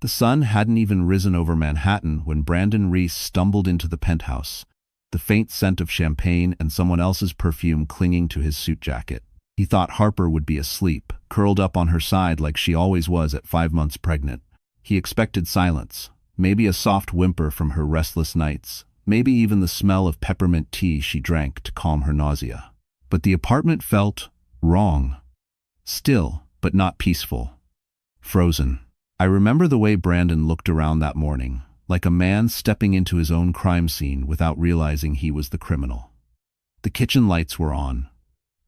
The sun hadn't even risen over Manhattan when Brandon Reese stumbled into the penthouse, the faint scent of champagne and someone else's perfume clinging to his suit jacket. He thought Harper would be asleep, curled up on her side like she always was at 5 months pregnant. He expected silence, maybe a soft whimper from her restless nights, maybe even the smell of peppermint tea she drank to calm her nausea. But the apartment felt wrong. Still, but not peaceful. Frozen. I remember the way Brandon looked around that morning, like a man stepping into his own crime scene without realizing he was the criminal. The kitchen lights were on.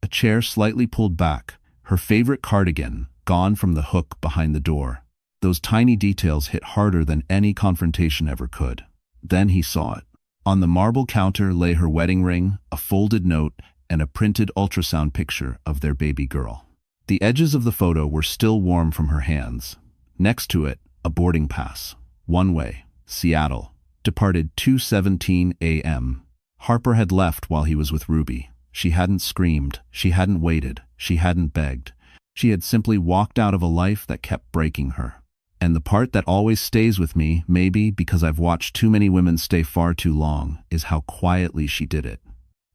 A chair slightly pulled back, her favorite cardigan gone from the hook behind the door. Those tiny details hit harder than any confrontation ever could. Then he saw it. On the marble counter lay her wedding ring, a folded note, and a printed ultrasound picture of their baby girl. The edges of the photo were still warm from her hands. Next to it, a boarding pass. One way, Seattle. Departed 2:17 a.m. Harper had left while he was with Ruby. She hadn't screamed, she hadn't waited, she hadn't begged. She had simply walked out of a life that kept breaking her. And the part that always stays with me, maybe because I've watched too many women stay far too long, is how quietly she did it.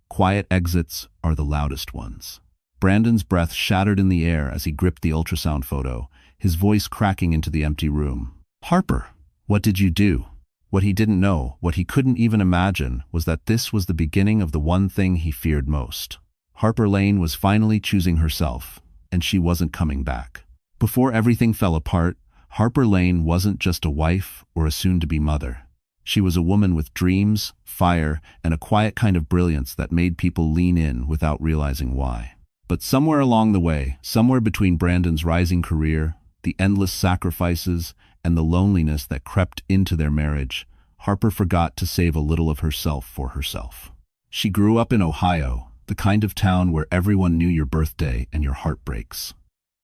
Quiet exits are the loudest ones. Brandon's breath shattered in the air as he gripped the ultrasound photo, his voice cracking into the empty room. Harper, what did you do? What he didn't know, what he couldn't even imagine, was that this was the beginning of the one thing he feared most. Harper Lane was finally choosing herself, and she wasn't coming back. Before everything fell apart, Harper Lane wasn't just a wife or a soon-to-be mother. She was a woman with dreams, fire, and a quiet kind of brilliance that made people lean in without realizing why. But somewhere along the way, somewhere between Brandon's rising career, the endless sacrifices, and the loneliness that crept into their marriage, Harper forgot to save a little of herself for herself. She grew up in Ohio, the kind of town where everyone knew your birthday and your heart breaks.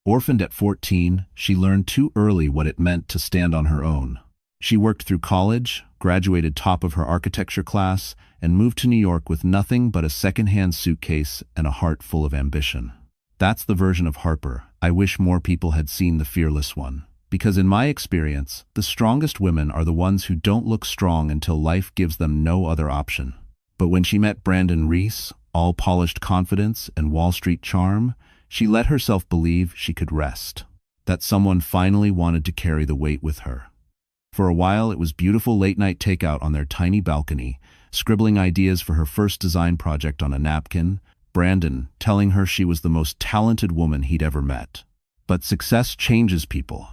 Orphaned at 14, she learned too early what it meant to stand on her own. She worked through college, graduated top of her architecture class, and moved to New York with nothing but a second-hand suitcase and a heart full of ambition. That's the version of Harper I wish more people had seen, the fearless one. Because in my experience, the strongest women are the ones who don't look strong until life gives them no other option. But when she met Brandon Reese, all polished confidence and Wall Street charm, she let herself believe she could rest, that someone finally wanted to carry the weight with her. For a while, it was beautiful late-night takeout on their tiny balcony, scribbling ideas for her first design project on a napkin, Brandon telling her she was the most talented woman he'd ever met. But success changes people.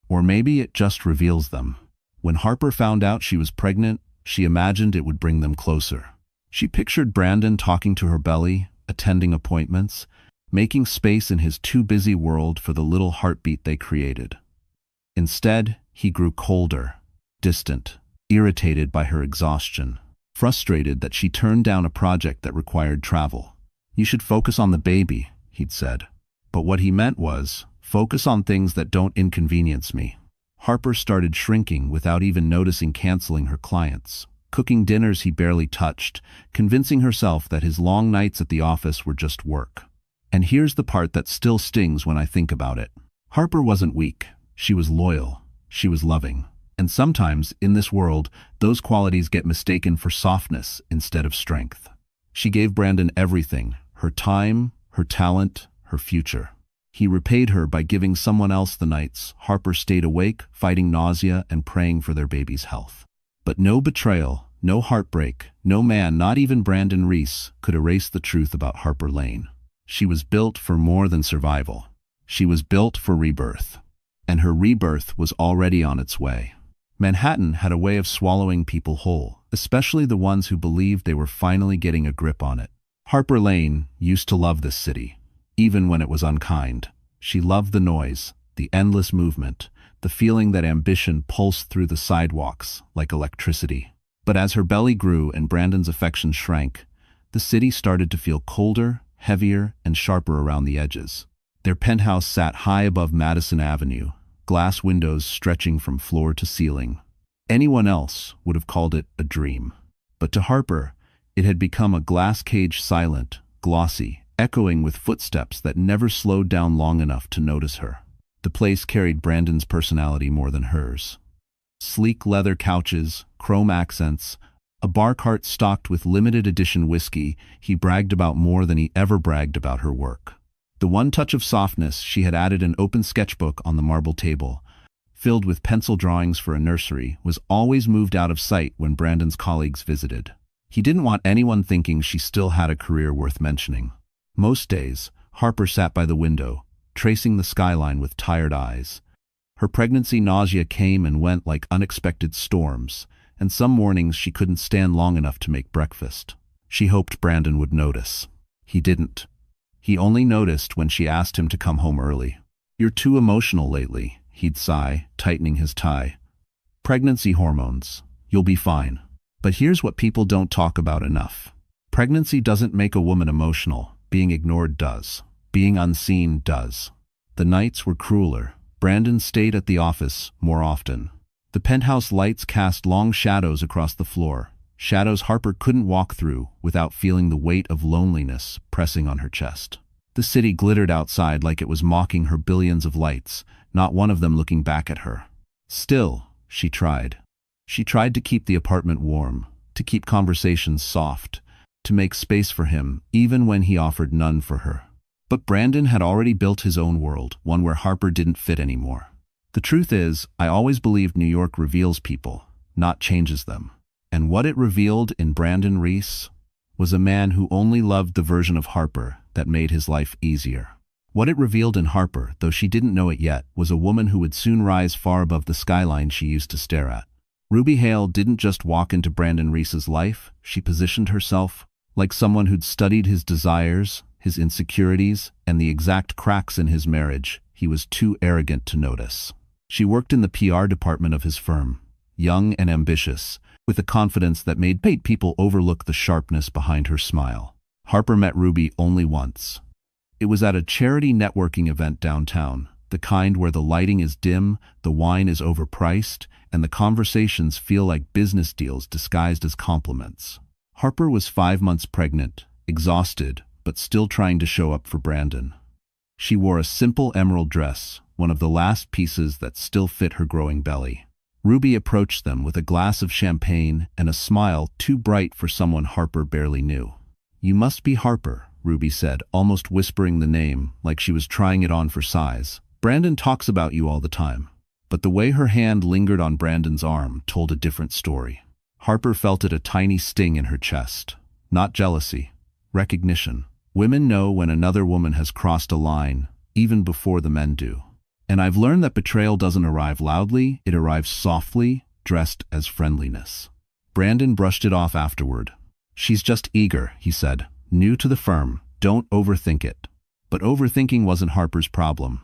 Or maybe it just reveals them. When Harper found out she was pregnant, she imagined it would bring them closer. She pictured Brandon talking to her belly, attending appointments, making space in his too-busy world for the little heartbeat they created. Instead, he grew colder, distant, irritated by her exhaustion, frustrated that she turned down a project that required travel. "You should focus on the baby," he'd said. But what he meant was, focus on things that don't inconvenience me. Harper started shrinking without even noticing, canceling her clients, cooking dinners he barely touched, convincing herself that his long nights at the office were just work. And here's the part that still stings when I think about it. Harper wasn't weak. She was loyal. She was loving. And sometimes, in this world, those qualities get mistaken for softness instead of strength. She gave Brandon everything, her time, her talent, her future. He repaid her by giving someone else the nights Harper stayed awake, fighting nausea and praying for their baby's health. But no betrayal, no heartbreak, no man, not even Brandon Reese, could erase the truth about Harper Lane. She was built for more than survival. She was built for rebirth. And her rebirth was already on its way. Manhattan had a way of swallowing people whole, especially the ones who believed they were finally getting a grip on it. Harper Lane used to love this city, even when it was unkind. She loved the noise, the endless movement, the feeling that ambition pulsed through the sidewalks like electricity. But as her belly grew and Brandon's affection shrank, the city started to feel colder, heavier, and sharper around the edges. Their penthouse sat high above Madison Avenue, glass windows stretching from floor to ceiling. Anyone else would have called it a dream. But to Harper, it had become a glass cage, silent, glossy, echoing with footsteps that never slowed down long enough to notice her. The place carried Brandon's personality more than hers. Sleek leather couches, chrome accents, a bar cart stocked with limited edition whiskey. He bragged about more than he ever bragged about her work. The one touch of softness, she had added an open sketchbook on the marble table, filled with pencil drawings for a nursery, was always moved out of sight when Brandon's colleagues visited. He didn't want anyone thinking she still had a career worth mentioning. Most days, Harper sat by the window, tracing the skyline with tired eyes. Her pregnancy nausea came and went like unexpected storms, and some mornings she couldn't stand long enough to make breakfast. She hoped Brandon would notice. He didn't. He only noticed when she asked him to come home early. "You're too emotional lately," he'd sigh, tightening his tie. "Pregnancy hormones. You'll be fine." But here's what people don't talk about enough. Pregnancy doesn't make a woman emotional. Being ignored does. Being unseen does. The nights were crueler. Brandon stayed at the office more often. The penthouse lights cast long shadows across the floor, shadows Harper couldn't walk through without feeling the weight of loneliness pressing on her chest. The city glittered outside like it was mocking her billions of lights, not one of them looking back at her. Still, she tried. She tried to keep the apartment warm, to keep conversations soft, to make space for him even when he offered none for her. But Brandon had already built his own world, one where Harper didn't fit anymore. The truth is, I always believed New York reveals people, not changes them. And what it revealed in Brandon Reese was a man who only loved the version of Harper that made his life easier. What it revealed in Harper, though she didn't know it yet, was a woman who would soon rise far above the skyline she used to stare at. Ruby Hale didn't just walk into Brandon Reese's life, she positioned herself like someone who'd studied his desires, his insecurities, and the exact cracks in his marriage he was too arrogant to notice. She worked in the PR department of his firm, young and ambitious, with a confidence that made people overlook the sharpness behind her smile. Harper met Ruby only once. It was at a charity networking event downtown, the kind where the lighting is dim, the wine is overpriced, and the conversations feel like business deals disguised as compliments. Harper was 5 months pregnant, exhausted, but still trying to show up for Brandon. She wore a simple emerald dress, one of the last pieces that still fit her growing belly. Ruby approached them with a glass of champagne and a smile too bright for someone Harper barely knew. "You must be Harper," Ruby said, almost whispering the name like she was trying it on for size. "Brandon talks about you all the time." But the way her hand lingered on Brandon's arm told a different story. Harper felt it a tiny sting in her chest. Not jealousy, recognition. Women know when another woman has crossed a line, even before the men do. And I've learned that betrayal doesn't arrive loudly, it arrives softly, dressed as friendliness. Brandon brushed it off afterward. "She's just eager," he said. "New to the firm, don't overthink it." But overthinking wasn't Harper's problem.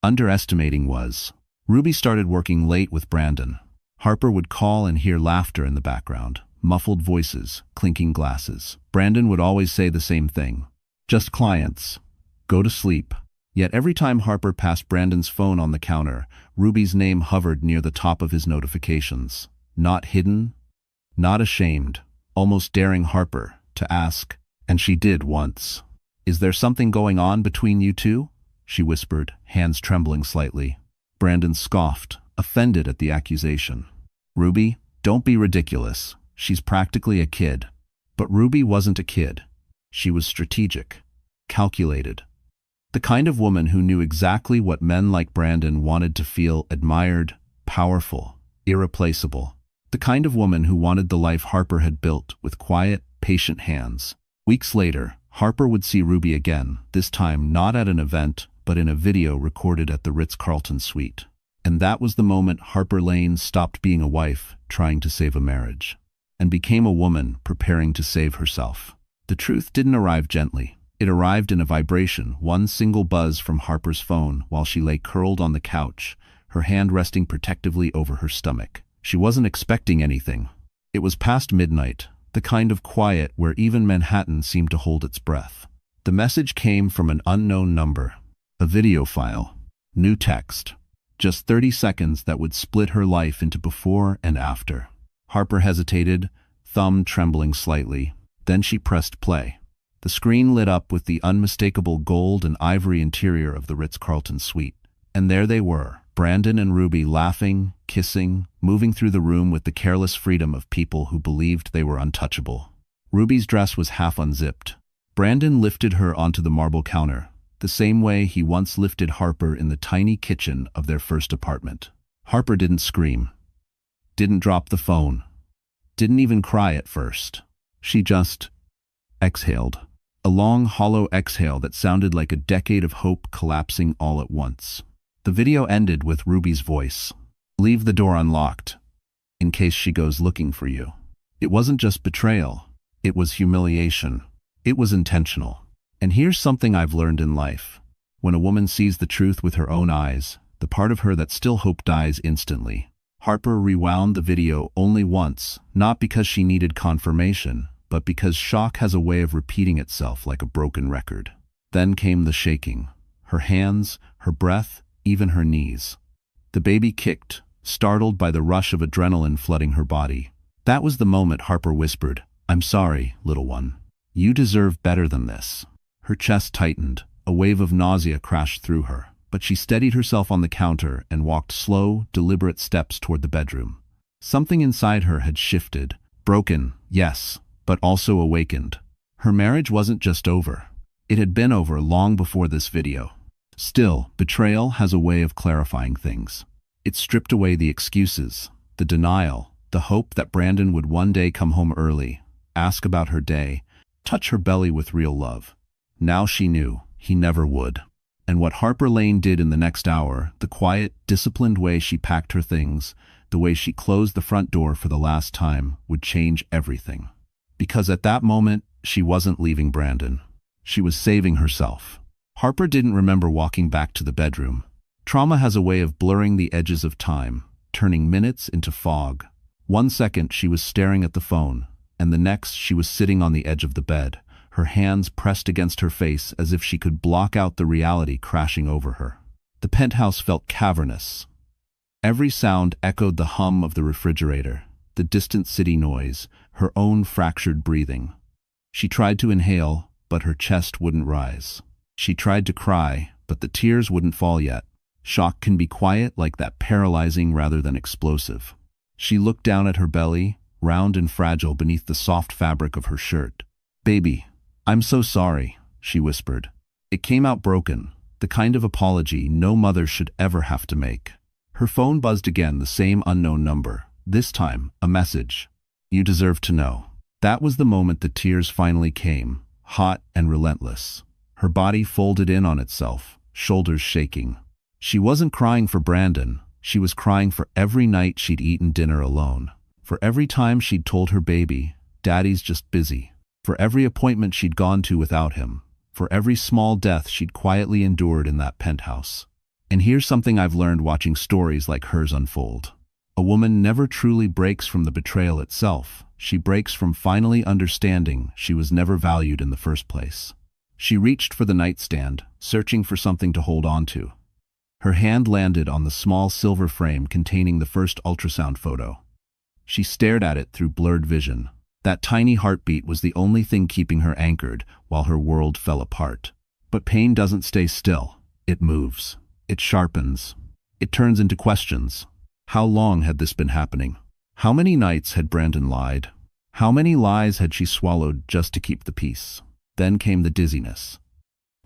Underestimating was. Ruby started working late with Brandon. Harper would call and hear laughter in the background, muffled voices, clinking glasses. Brandon would always say the same thing. "Just clients. Go to sleep." Yet every time Harper passed Brandon's phone on the counter, Ruby's name hovered near the top of his notifications. Not hidden, not ashamed, almost daring Harper to ask, and she did once. "Is there something going on between you two?" she whispered, hands trembling slightly. Brandon scoffed, offended at the accusation. "Ruby, don't be ridiculous. She's practically a kid." But Ruby wasn't a kid. She was strategic, calculated. The kind of woman who knew exactly what men like Brandon wanted to feel: admired, powerful, irreplaceable. The kind of woman who wanted the life Harper had built with quiet, patient hands. Weeks later, Harper would see Ruby again, this time not at an event, but in a video recorded at the Ritz-Carlton suite. And that was the moment Harper Lane stopped being a wife trying to save a marriage, and became a woman preparing to save herself. The truth didn't arrive gently. It arrived in a vibration, one single buzz from Harper's phone while she lay curled on the couch, her hand resting protectively over her stomach. She wasn't expecting anything. It was past midnight, the kind of quiet where even Manhattan seemed to hold its breath. The message came from an unknown number. A video file. New text. Just 30 seconds that would split her life into before and after. Harper hesitated, thumb trembling slightly. Then she pressed play. The screen lit up with the unmistakable gold and ivory interior of the Ritz-Carlton suite. And there they were, Brandon and Ruby laughing, kissing, moving through the room with the careless freedom of people who believed they were untouchable. Ruby's dress was half unzipped. Brandon lifted her onto the marble counter, the same way he once lifted Harper in the tiny kitchen of their first apartment. Harper didn't scream, didn't drop the phone, didn't even cry at first. She just exhaled. A long, hollow exhale that sounded like a decade of hope collapsing all at once. The video ended with Ruby's voice. "Leave the door unlocked, in case she goes looking for you." It wasn't just betrayal. It was humiliation. It was intentional. And here's something I've learned in life. When a woman sees the truth with her own eyes, the part of her that still hope dies instantly. Harper rewound the video only once, not because she needed confirmation, but because shock has a way of repeating itself like a broken record. Then came the shaking. Her hands, her breath, even her knees. The baby kicked, startled by the rush of adrenaline flooding her body. That was the moment Harper whispered, "I'm sorry, little one. You deserve better than this." Her chest tightened. A wave of nausea crashed through her, but she steadied herself on the counter and walked slow, deliberate steps toward the bedroom. Something inside her had shifted. Broken, yes, but also awakened. Her marriage wasn't just over. It had been over long before this video. Still, betrayal has a way of clarifying things. It stripped away the excuses, the denial, the hope that Brandon would one day come home early, ask about her day, touch her belly with real love. Now she knew he never would. And what Harper Lane did in the next hour, the quiet, disciplined way she packed her things, the way she closed the front door for the last time, would change everything. Because at that moment, she wasn't leaving Brandon. She was saving herself. Harper didn't remember walking back to the bedroom. Trauma has a way of blurring the edges of time, turning minutes into fog. 1 second she was staring at the phone, and the next she was sitting on the edge of the bed, her hands pressed against her face as if she could block out the reality crashing over her. The penthouse felt cavernous. Every sound echoed the hum of the refrigerator, the distant city noise, her own fractured breathing. She tried to inhale, but her chest wouldn't rise. She tried to cry, but the tears wouldn't fall yet. Shock can be quiet like that, paralyzing rather than explosive. She looked down at her belly, round and fragile beneath the soft fabric of her shirt. "Baby, I'm so sorry," she whispered. It came out broken, the kind of apology no mother should ever have to make. Her phone buzzed again, the same unknown number. This time, a message. "You deserve to know." That was the moment the tears finally came, hot and relentless. Her body folded in on itself, shoulders shaking. She wasn't crying for Brandon. She was crying for every night she'd eaten dinner alone. For every time she'd told her baby, "Daddy's just busy." For every appointment she'd gone to without him. For every small death she'd quietly endured in that penthouse. And here's something I've learned watching stories like hers unfold. A woman never truly breaks from the betrayal itself. She breaks from finally understanding she was never valued in the first place. She reached for the nightstand, searching for something to hold on to. Her hand landed on the small silver frame containing the first ultrasound photo. She stared at it through blurred vision. That tiny heartbeat was the only thing keeping her anchored while her world fell apart. But pain doesn't stay still. It moves. It sharpens. It turns into questions. How long had this been happening? How many nights had Brandon lied? How many lies had she swallowed just to keep the peace? Then came the dizziness.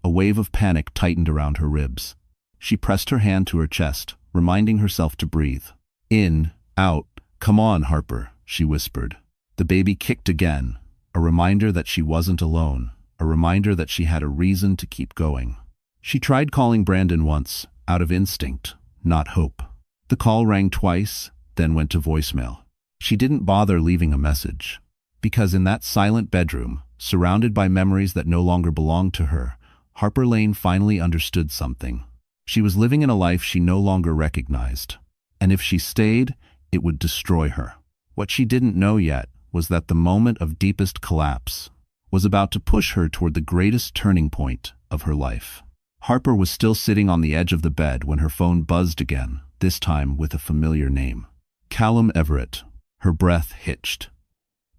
A wave of panic tightened around her ribs. She pressed her hand to her chest, reminding herself to breathe. "In, out, come on, Harper," she whispered. The baby kicked again, a reminder that she wasn't alone, a reminder that she had a reason to keep going. She tried calling Brandon once, out of instinct, not hope. The call rang twice, then went to voicemail. She didn't bother leaving a message. Because in that silent bedroom, surrounded by memories that no longer belonged to her, Harper Lane finally understood something. She was living in a life she no longer recognized. And if she stayed, it would destroy her. What she didn't know yet was that the moment of deepest collapse was about to push her toward the greatest turning point of her life. Harper was still sitting on the edge of the bed when her phone buzzed again, this time with a familiar name. Callum Everett. Her breath hitched.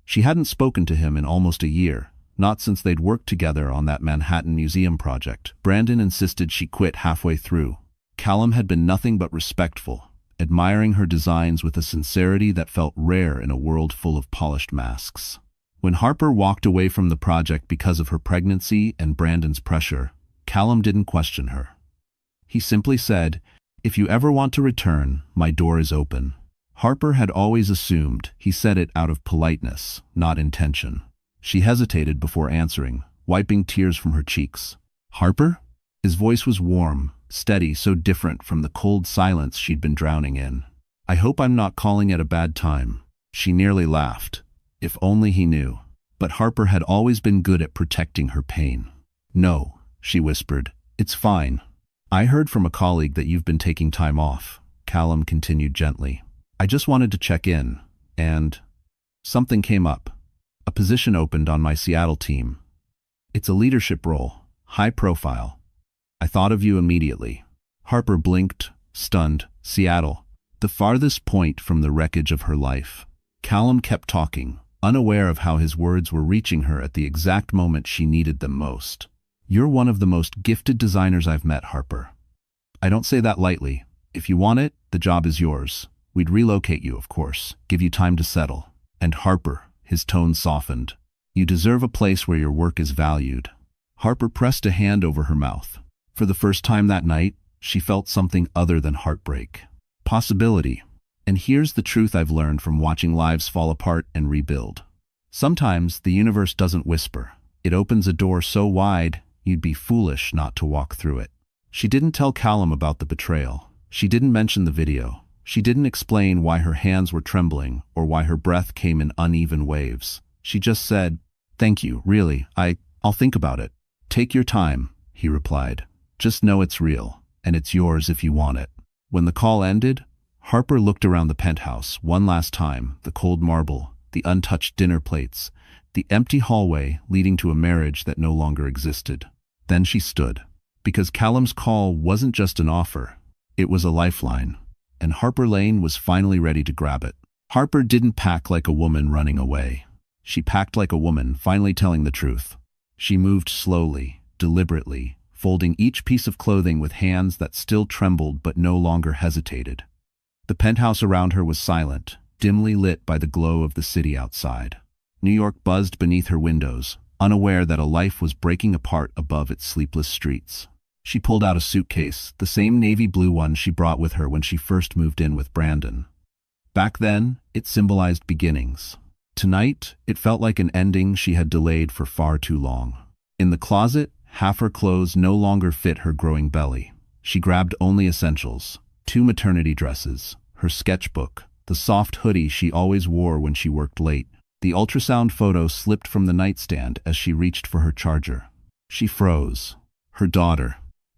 She hadn't spoken to him in almost a year, not since they'd worked together on that Manhattan Museum project. Brandon insisted she quit halfway through. Callum had been nothing but respectful, admiring her designs with a sincerity that felt rare in a world full of polished masks. When Harper walked away from the project because of her pregnancy and Brandon's pressure, Callum didn't question her. He simply said, "If you ever want to return, my door is open." Harper had always assumed he said it out of politeness, not intention. She hesitated before answering, wiping tears from her cheeks. "Harper?" His voice was warm, steady, so different from the cold silence she'd been drowning in. "I hope I'm not calling it a bad time." She nearly laughed. If only he knew. But Harper had always been good at protecting her pain. "No," she whispered. "It's fine." "I heard from a colleague that you've been taking time off," Callum continued gently. "I just wanted to check in, and something came up. A position opened on my Seattle team. It's a leadership role, high profile. I thought of you immediately." Harper blinked, stunned. Seattle, the farthest point from the wreckage of her life. Callum kept talking, unaware of how his words were reaching her at the exact moment she needed them most. "You're one of the most gifted designers I've met, Harper. I don't say that lightly. If you want it, the job is yours. We'd relocate you, of course, give you time to settle." And Harper, his tone softened. "You deserve a place where your work is valued." Harper pressed a hand over her mouth. For the first time that night, she felt something other than heartbreak. Possibility. And here's the truth I've learned from watching lives fall apart and rebuild. Sometimes the universe doesn't whisper. It opens a door so wide, you'd be foolish not to walk through it. She didn't tell Callum about the betrayal. She didn't mention the video. She didn't explain why her hands were trembling or why her breath came in uneven waves. She just said, "Thank you, really, I'll think about it." "Take your time," he replied. "Just know it's real, and it's yours if you want it." When the call ended, Harper looked around the penthouse one last time, the cold marble, the untouched dinner plates, the empty hallway leading to a marriage that no longer existed. Then she stood. Because Callum's call wasn't just an offer, it was a lifeline, and Harper Lane was finally ready to grab it. Harper didn't pack like a woman running away. She packed like a woman finally telling the truth. She moved slowly, deliberately, folding each piece of clothing with hands that still trembled but no longer hesitated. The penthouse around her was silent, dimly lit by the glow of the city outside. New York buzzed beneath her windows, unaware that a life was breaking apart above its sleepless streets. She pulled out a suitcase, the same navy blue one she brought with her when she first moved in with Brandon. Back then, it symbolized beginnings. Tonight, it felt like an ending she had delayed for far too long. In the closet, half her clothes no longer fit her growing belly. She grabbed only essentials: 2 maternity dresses, her sketchbook, the soft hoodie she always wore when she worked late. The ultrasound photo slipped from the nightstand as she reached for her charger. She froze. Her daughter.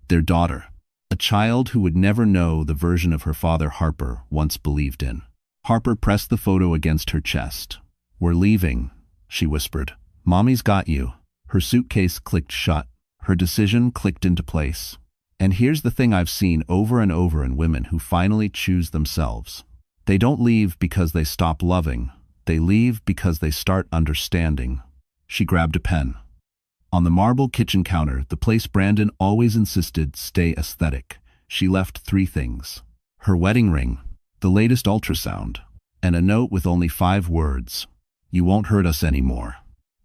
Their daughter. A child who would never know the version of her father Harper once believed in. Harper pressed the photo against her chest. "We're leaving," she whispered. "Mommy's got you." Her suitcase clicked shut. Her decision clicked into place. And here's the thing I've seen over and over in women who finally choose themselves. They don't leave because they stop loving. They leave because they start understanding. She grabbed a pen. On the marble kitchen counter, the place Brandon always insisted stay aesthetic, she left 3 things: her wedding ring, the latest ultrasound, and a note with only 5 words. "You won't hurt us anymore."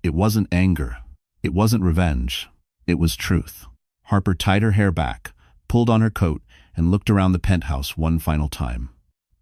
It wasn't anger. It wasn't revenge. It was truth. Harper tied her hair back, pulled on her coat, and looked around the penthouse one final time.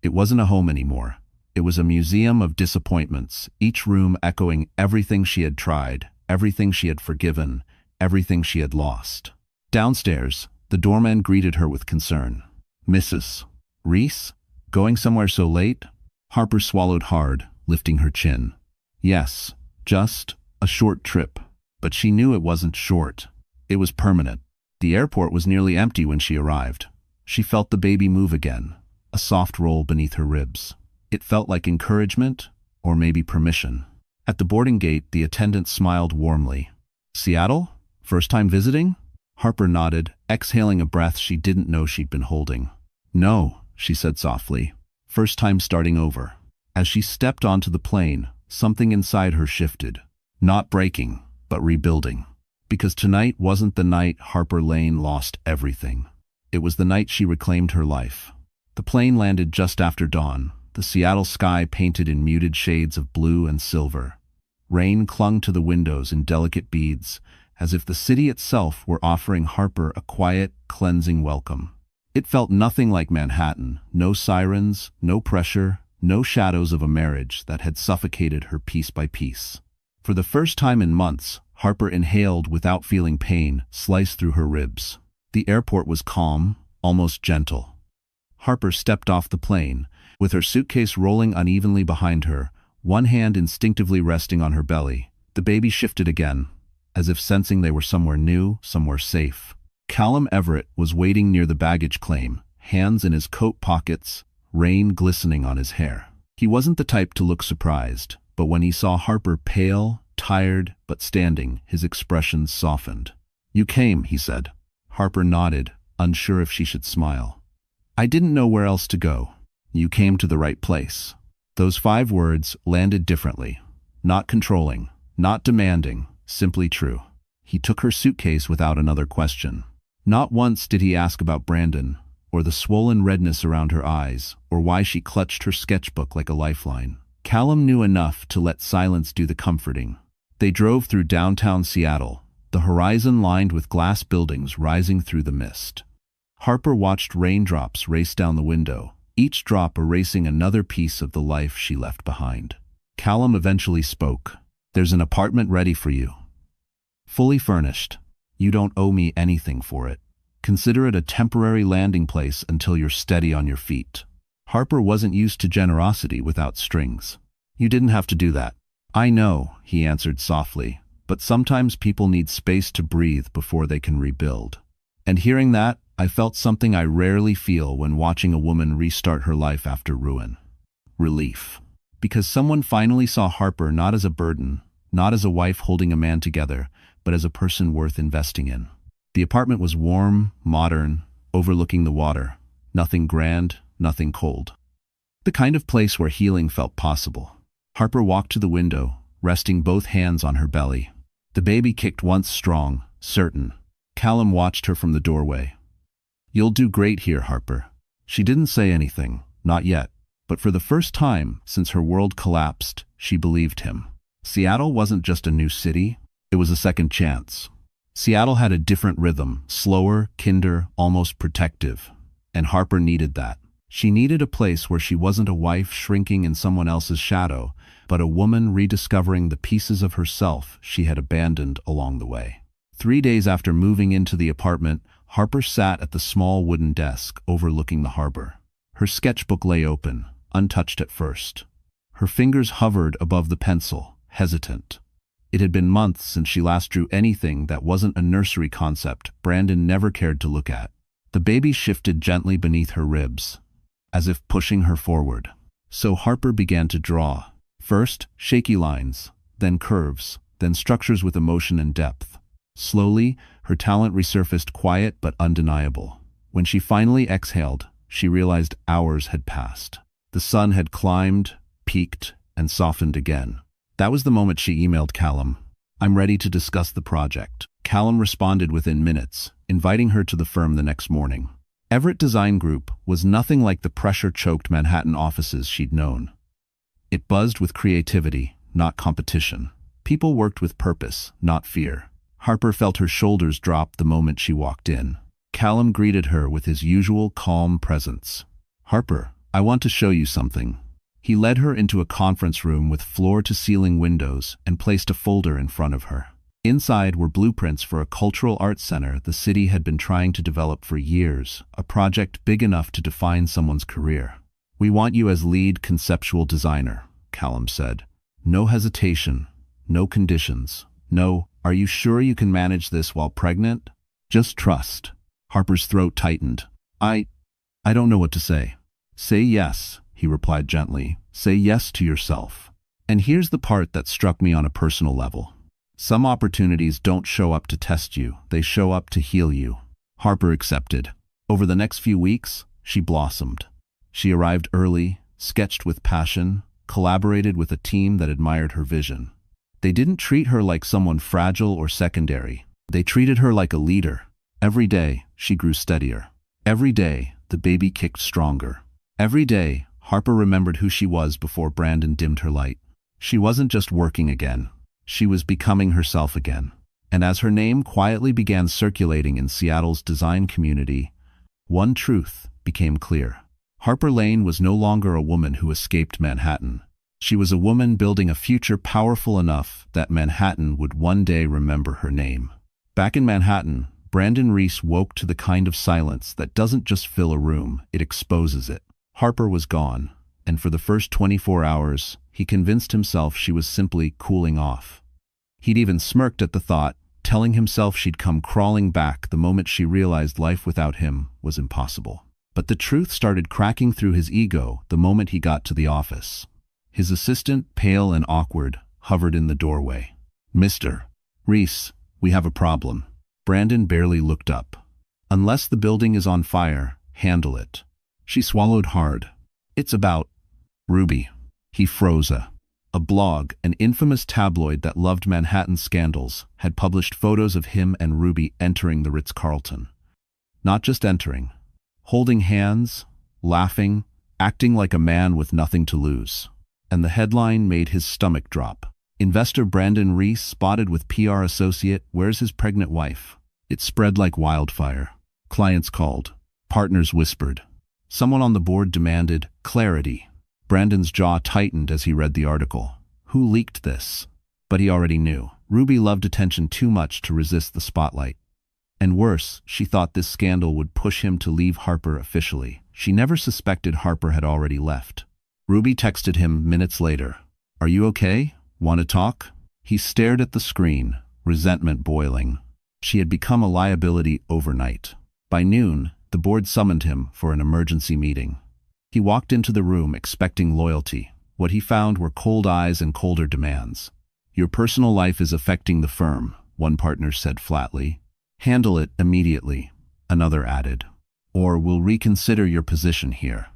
It wasn't a home anymore. It was a museum of disappointments, each room echoing everything she had tried, everything she had forgiven, everything she had lost. Downstairs, the doorman greeted her with concern. "Mrs. Reese? Going somewhere so late?" Harper swallowed hard, lifting her chin. "Yes, just a short trip." But she knew it wasn't short. It was permanent. The airport was nearly empty when she arrived. She felt the baby move again, a soft roll beneath her ribs. It felt like encouragement, or maybe permission. At the boarding gate, the attendant smiled warmly. "Seattle? First time visiting?" Harper nodded, exhaling a breath she didn't know she'd been holding. "No," she said softly. "First time starting over." As she stepped onto the plane, something inside her shifted. Not breaking, but rebuilding. Because tonight wasn't the night Harper Lane lost everything. It was the night she reclaimed her life. The plane landed just after dawn, the Seattle sky painted in muted shades of blue and silver. Rain clung to the windows in delicate beads, as if the city itself were offering Harper a quiet, cleansing welcome. It felt nothing like Manhattan, no sirens, no pressure, no shadows of a marriage that had suffocated her piece by piece. For the first time in months, Harper inhaled without feeling pain slice through her ribs. The airport was calm, almost gentle. Harper stepped off the plane, with her suitcase rolling unevenly behind her, one hand instinctively resting on her belly. The baby shifted again, as if sensing they were somewhere new, somewhere safe. Callum Everett was waiting near the baggage claim, hands in his coat pockets, rain glistening on his hair. He wasn't the type to look surprised, but when he saw Harper pale, tired, but standing, his expression softened. "You came," he said. Harper nodded, unsure if she should smile. "I didn't know where else to go." "You came to the right place." Those 5 words landed differently. Not controlling, not demanding, simply true. He took her suitcase without another question. Not once did he ask about Brandon, or the swollen redness around her eyes, or why she clutched her sketchbook like a lifeline. Callum knew enough to let silence do the comforting. They drove through downtown Seattle, the horizon lined with glass buildings rising through the mist. Harper watched raindrops race down the window, each drop erasing another piece of the life she left behind. Callum eventually spoke. "There's an apartment ready for you. Fully furnished. You don't owe me anything for it. Consider it a temporary landing place until you're steady on your feet." Harper wasn't used to generosity without strings. "You didn't have to do that." "I know," he answered softly, "but sometimes people need space to breathe before they can rebuild." And hearing that, I felt something I rarely feel when watching a woman restart her life after ruin. Relief. Because someone finally saw Harper not as a burden, not as a wife holding a man together, but as a person worth investing in. The apartment was warm, modern, overlooking the water. Nothing grand, nothing cold. The kind of place where healing felt possible. Harper walked to the window, resting both hands on her belly. The baby kicked once strong, certain. Callum watched her from the doorway. "You'll do great here, Harper." She didn't say anything, not yet, but for the first time since her world collapsed, she believed him. Seattle wasn't just a new city, it was a second chance. Seattle had a different rhythm, slower, kinder, almost protective. And Harper needed that. She needed a place where she wasn't a wife shrinking in someone else's shadow, but a woman rediscovering the pieces of herself she had abandoned along the way. 3 days after moving into the apartment, Harper sat at the small wooden desk overlooking the harbor. Her sketchbook lay open, untouched at first. Her fingers hovered above the pencil, hesitant. It had been months since she last drew anything that wasn't a nursery concept Brandon never cared to look at. The baby shifted gently beneath her ribs, as if pushing her forward. So Harper began to draw. First, shaky lines, then curves, then structures with emotion and depth. Slowly, her talent resurfaced, quiet but undeniable. When she finally exhaled, she realized hours had passed. The sun had climbed, peaked, and softened again. That was the moment she emailed Callum. "I'm ready to discuss the project." Callum responded within minutes, inviting her to the firm the next morning. Everett Design Group was nothing like the pressure-choked Manhattan offices she'd known. It buzzed with creativity, not competition. People worked with purpose, not fear. Harper felt her shoulders drop the moment she walked in. Callum greeted her with his usual calm presence. "Harper, I want to show you something." He led her into a conference room with floor-to-ceiling windows and placed a folder in front of her. Inside were blueprints for a cultural arts center the city had been trying to develop for years, a project big enough to define someone's career. "We want you as lead conceptual designer," Callum said. "No hesitation, no conditions, no, 'Are you sure you can manage this while pregnant?' Just trust." Harper's throat tightened. I don't know what to say." "Say yes," he replied gently. "Say yes to yourself. And here's the part that struck me on a personal level. Some opportunities don't show up to test you, they show up to heal you." Harper accepted. Over the next few weeks, she blossomed. She arrived early, sketched with passion, collaborated with a team that admired her vision. They didn't treat her like someone fragile or secondary. They treated her like a leader. Every day, she grew steadier. Every day, the baby kicked stronger. Every day, Harper remembered who she was before Brandon dimmed her light. She wasn't just working again. She was becoming herself again. And as her name quietly began circulating in Seattle's design community, one truth became clear. Harper Lane was no longer a woman who escaped Manhattan. She was a woman building a future powerful enough that Manhattan would one day remember her name. Back in Manhattan, Brandon Reese woke to the kind of silence that doesn't just fill a room, it exposes it. Harper was gone, and for the first 24 hours, he convinced himself she was simply cooling off. He'd even smirked at the thought, telling himself she'd come crawling back the moment she realized life without him was impossible. But the truth started cracking through his ego the moment he got to the office. His assistant, pale and awkward, hovered in the doorway. "Mr. Reese, we have a problem." Brandon barely looked up. "Unless the building is on fire, handle it." She swallowed hard. "It's about Ruby." He froze. A blog, an infamous tabloid that loved Manhattan scandals, had published photos of him and Ruby entering the Ritz-Carlton. Not just entering. Holding hands, laughing, acting like a man with nothing to lose. And the headline made his stomach drop. "Investor Brandon Reese spotted with PR associate, where's his pregnant wife?" It spread like wildfire. Clients called. Partners whispered. Someone on the board demanded clarity. Brandon's jaw tightened as he read the article. Who leaked this? But he already knew. Ruby loved attention too much to resist the spotlight. And worse, she thought this scandal would push him to leave Harper officially. She never suspected Harper had already left. Ruby texted him minutes later. "Are you okay? Want to talk?" He stared at the screen, resentment boiling. She had become a liability overnight. By noon, the board summoned him for an emergency meeting. He walked into the room expecting loyalty. What he found were cold eyes and colder demands. "Your personal life is affecting the firm," one partner said flatly. "Handle it immediately," another added. "Or we'll reconsider your position here."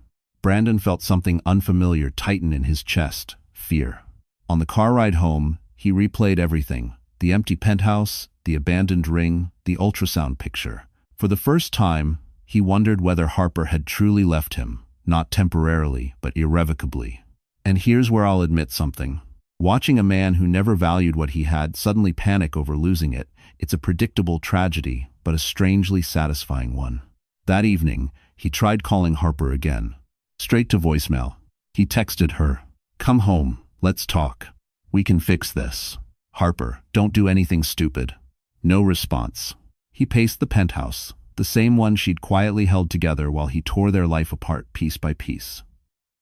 Brandon felt something unfamiliar tighten in his chest, fear. On the car ride home, he replayed everything. The empty penthouse, the abandoned ring, the ultrasound picture. For the first time, he wondered whether Harper had truly left him, not temporarily, but irrevocably. And here's where I'll admit something. Watching a man who never valued what he had suddenly panic over losing it, it's a predictable tragedy, but a strangely satisfying one. That evening, he tried calling Harper again. Straight to voicemail. He texted her, "Come home, let's talk. We can fix this." "Harper, don't do anything stupid." No response. He paced the penthouse, the same one she'd quietly held together while he tore their life apart piece by piece.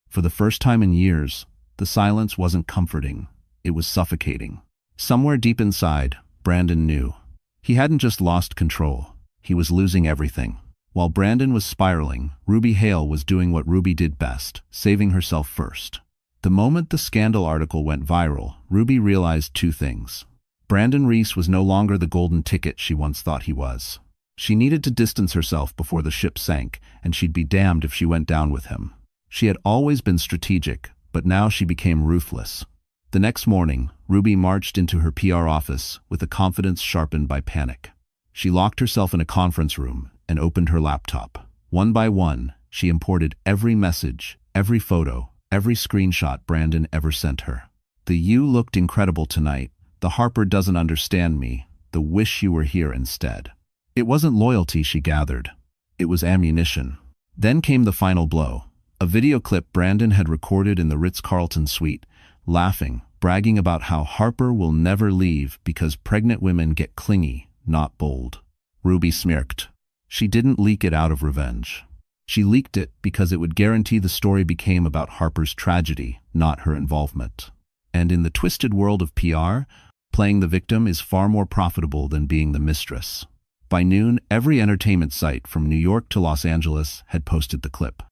For the first time in years, the silence wasn't comforting, it was suffocating. Somewhere deep inside, Brandon knew. He hadn't just lost control, he was losing everything. While Brandon was spiraling, Ruby Hale was doing what Ruby did best, saving herself first. The moment the scandal article went viral, Ruby realized two things. Brandon Reese was no longer the golden ticket she once thought he was. She needed to distance herself before the ship sank, and she'd be damned if she went down with him. She had always been strategic, but now she became ruthless. The next morning, Ruby marched into her PR office with a confidence sharpened by panic. She locked herself in a conference room and opened her laptop. One by one, she imported every message, every photo, every screenshot Brandon ever sent her. The "you looked incredible tonight," the "Harper doesn't understand me," the "wish you were here instead." It wasn't loyalty she gathered. It was ammunition. Then came the final blow. A video clip Brandon had recorded in the Ritz-Carlton suite, laughing, bragging about how Harper will never leave because pregnant women get clingy, not bold. Ruby smirked. She didn't leak it out of revenge. She leaked it because it would guarantee the story became about Harper's tragedy, not her involvement. And in the twisted world of PR, playing the victim is far more profitable than being the mistress. By noon, every entertainment site from New York to Los Angeles had posted the clip.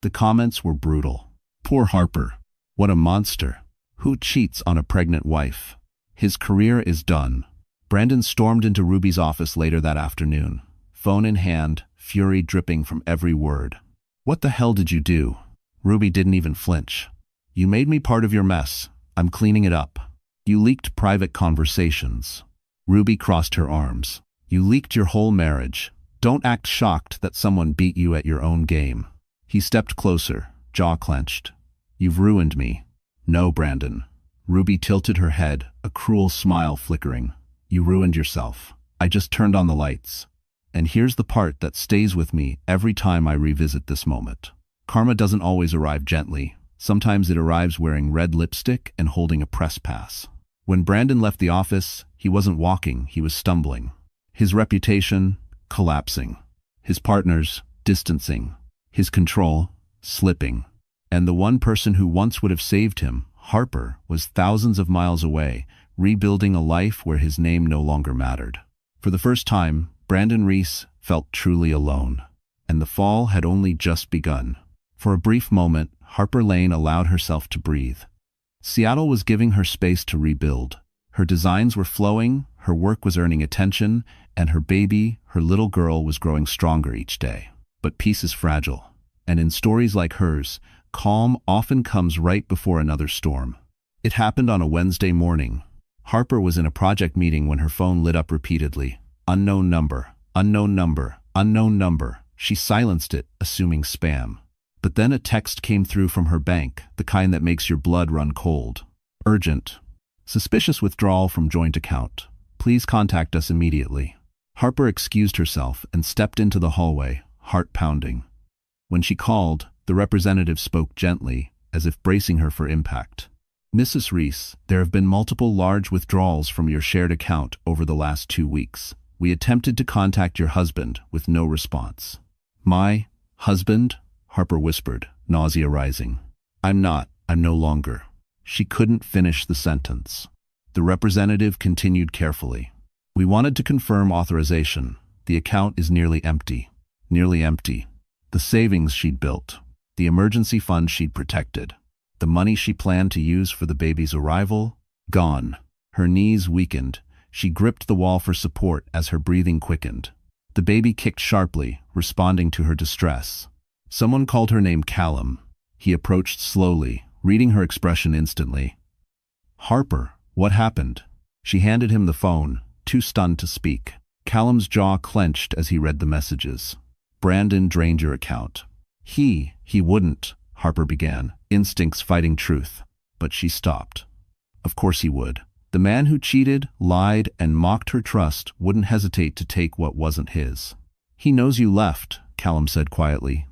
The comments were brutal. "Poor Harper. What a monster. Who cheats on a pregnant wife? His career is done." Brandon stormed into Ruby's office later that afternoon, phone in hand, fury dripping from every word. "What the hell did you do?" Ruby didn't even flinch. "You made me part of your mess. I'm cleaning it up. You leaked private conversations." Ruby crossed her arms. "You leaked your whole marriage. Don't act shocked that someone beat you at your own game. He stepped closer, jaw clenched. You've ruined me. No, Brandon. Ruby tilted her head, a cruel smile flickering. You ruined yourself. I just turned on the lights. And here's the part that stays with me every time I revisit this moment. Karma doesn't always arrive gently. Sometimes it arrives wearing red lipstick and holding a press pass. When Brandon left the office, he wasn't walking, he was stumbling. His reputation, collapsing. His partners, distancing. His control, slipping. And the one person who once would have saved him, Harper, was thousands of miles away, rebuilding a life where his name no longer mattered. For the first time, Brandon Reese felt truly alone. And the fall had only just begun. For a brief moment, Harper Lane allowed herself to breathe. Seattle was giving her space to rebuild. Her designs were flowing, her work was earning attention, and her baby, her little girl, was growing stronger each day. But peace is fragile. And in stories like hers, calm often comes right before another storm. It happened on a Wednesday morning. Harper was in a project meeting when her phone lit up repeatedly. Unknown number, unknown number, unknown number. She silenced it, assuming spam. But then a text came through from her bank, the kind that makes your blood run cold. Urgent. Suspicious withdrawal from joint account. Please contact us immediately. Harper excused herself and stepped into the hallway, heart pounding. When she called, the representative spoke gently, as if bracing her for impact. Mrs. Reese, there have been multiple large withdrawals from your shared account over the last 2 weeks. We attempted to contact your husband with no response. My husband? Harper whispered, nausea rising. I'm no longer. She couldn't finish the sentence. The representative continued carefully. We wanted to confirm authorization. The account is nearly empty. Nearly empty. The savings she'd built. The emergency fund she'd protected. The money she planned to use for the baby's arrival? Gone. Her knees weakened. She gripped the wall for support as her breathing quickened. The baby kicked sharply, responding to her distress. Someone called her name Callum. He approached slowly, reading her expression instantly. Harper, what happened? She handed him the phone, too stunned to speak. Callum's jaw clenched as he read the messages. Brandon drained your account. He wouldn't, Harper began, instincts fighting truth. But she stopped. Of course he would. The man who cheated, lied, and mocked her trust wouldn't hesitate to take what wasn't his. He knows you left, Callum said quietly.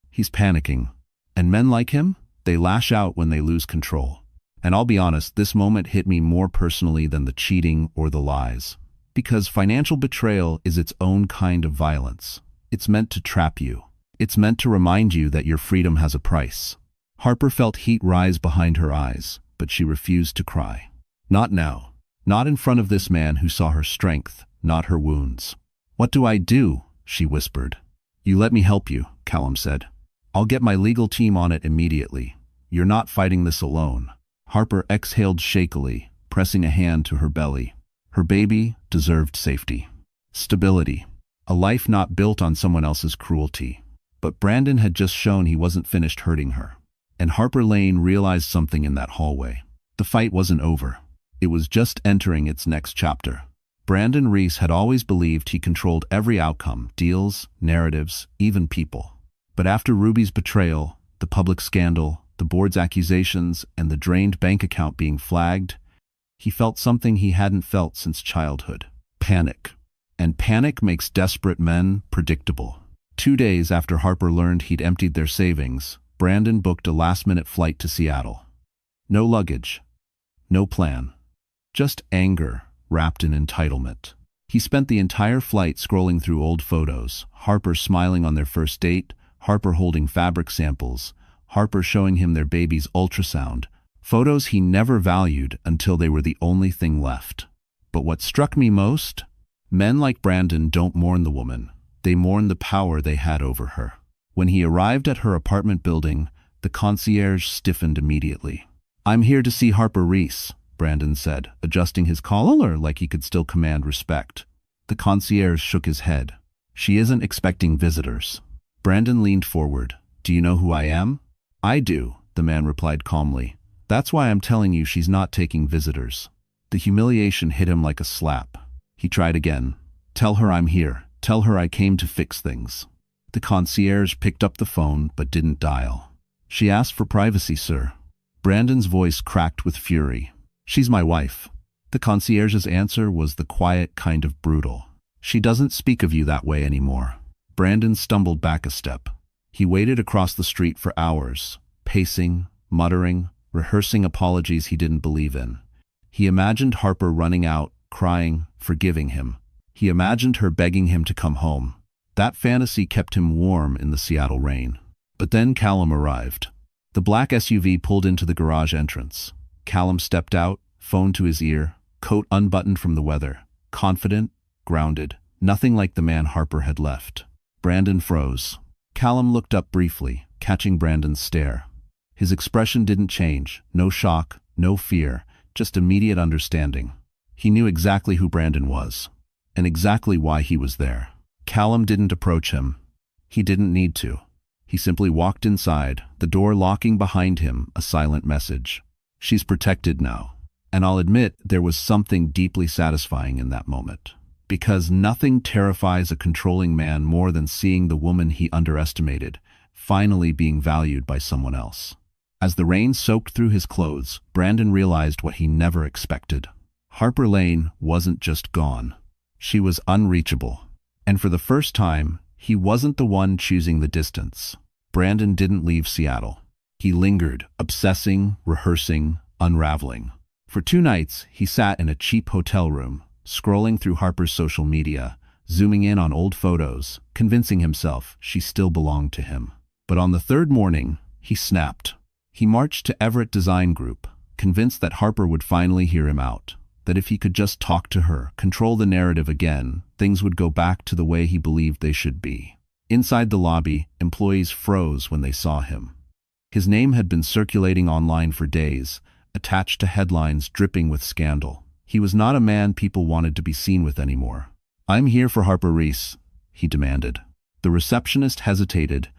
He's panicking. And men like him? They lash out when they lose control. And I'll be honest, this moment hit me more personally than the cheating or the lies. Because financial betrayal is its own kind of violence. It's meant to trap you. It's meant to remind you that your freedom has a price. Harper felt heat rise behind her eyes, but she refused to cry. Not now. Not in front of this man who saw her strength, not her wounds. What do I do? She whispered. You let me help you, Callum said. I'll get my legal team on it immediately. You're not fighting this alone. Harper exhaled shakily, pressing a hand to her belly. Her baby deserved safety. Stability. A life not built on someone else's cruelty. But Brandon had just shown he wasn't finished hurting her. And Harper Lane realized something in that hallway. The fight wasn't over. It was just entering its next chapter. Brandon Reese had always believed he controlled every outcome, deals, narratives, even people. But after Ruby's betrayal, the public scandal, the board's accusations, and the drained bank account being flagged, he felt something he hadn't felt since childhood. Panic. And panic makes desperate men predictable. 2 days after Harper learned he'd emptied their savings, Brandon booked a last-minute flight to Seattle. No luggage. No plan. Just anger, wrapped in entitlement. He spent the entire flight scrolling through old photos, Harper smiling on their first date, Harper holding fabric samples, Harper showing him their baby's ultrasound, photos he never valued until they were the only thing left. But what struck me most? Men like Brandon don't mourn the woman. They mourn the power they had over her. When he arrived at her apartment building, the concierge stiffened immediately. I'm here to see Harper Reese, Brandon said, adjusting his collar like he could still command respect. The concierge shook his head. She isn't expecting visitors. Brandon leaned forward. Do you know who I am? I do, the man replied calmly. That's why I'm telling you she's not taking visitors. The humiliation hit him like a slap. He tried again. Tell her I'm here. Tell her I came to fix things. The concierge picked up the phone but didn't dial. She asked for privacy, sir. Brandon's voice cracked with fury. She's my wife. The concierge's answer was the quiet kind of brutal. She doesn't speak of you that way anymore. Brandon stumbled back a step. He waited across the street for hours, pacing, muttering, rehearsing apologies he didn't believe in. He imagined Harper running out, crying, forgiving him. He imagined her begging him to come home. That fantasy kept him warm in the Seattle rain. But then Callum arrived. The black SUV pulled into the garage entrance. Callum stepped out, phone to his ear, coat unbuttoned from the weather, confident, grounded, nothing like the man Harper had left. Brandon froze. Callum looked up briefly, catching Brandon's stare. His expression didn't change, no shock, no fear, just immediate understanding. He knew exactly who Brandon was, and exactly why he was there. Callum didn't approach him. He didn't need to. He simply walked inside, the door locking behind him, a silent message. She's protected now. And I'll admit there was something deeply satisfying in that moment. Because nothing terrifies a controlling man more than seeing the woman he underestimated finally being valued by someone else. As the rain soaked through his clothes, Brandon realized what he never expected. Harper Lane wasn't just gone. She was unreachable. And for the first time, he wasn't the one choosing the distance. Brandon didn't leave Seattle. He lingered, obsessing, rehearsing, unraveling. For 2 nights, he sat in a cheap hotel room, scrolling through Harper's social media, zooming in on old photos, convincing himself she still belonged to him. But on the 3rd morning, he snapped. He marched to Everett Design Group, convinced that Harper would finally hear him out, that if he could just talk to her, control the narrative again, things would go back to the way he believed they should be. Inside the lobby, employees froze when they saw him. His name had been circulating online for days, attached to headlines dripping with scandal. He was not a man people wanted to be seen with anymore. "I'm here for Harper Reese," he demanded. The receptionist hesitated,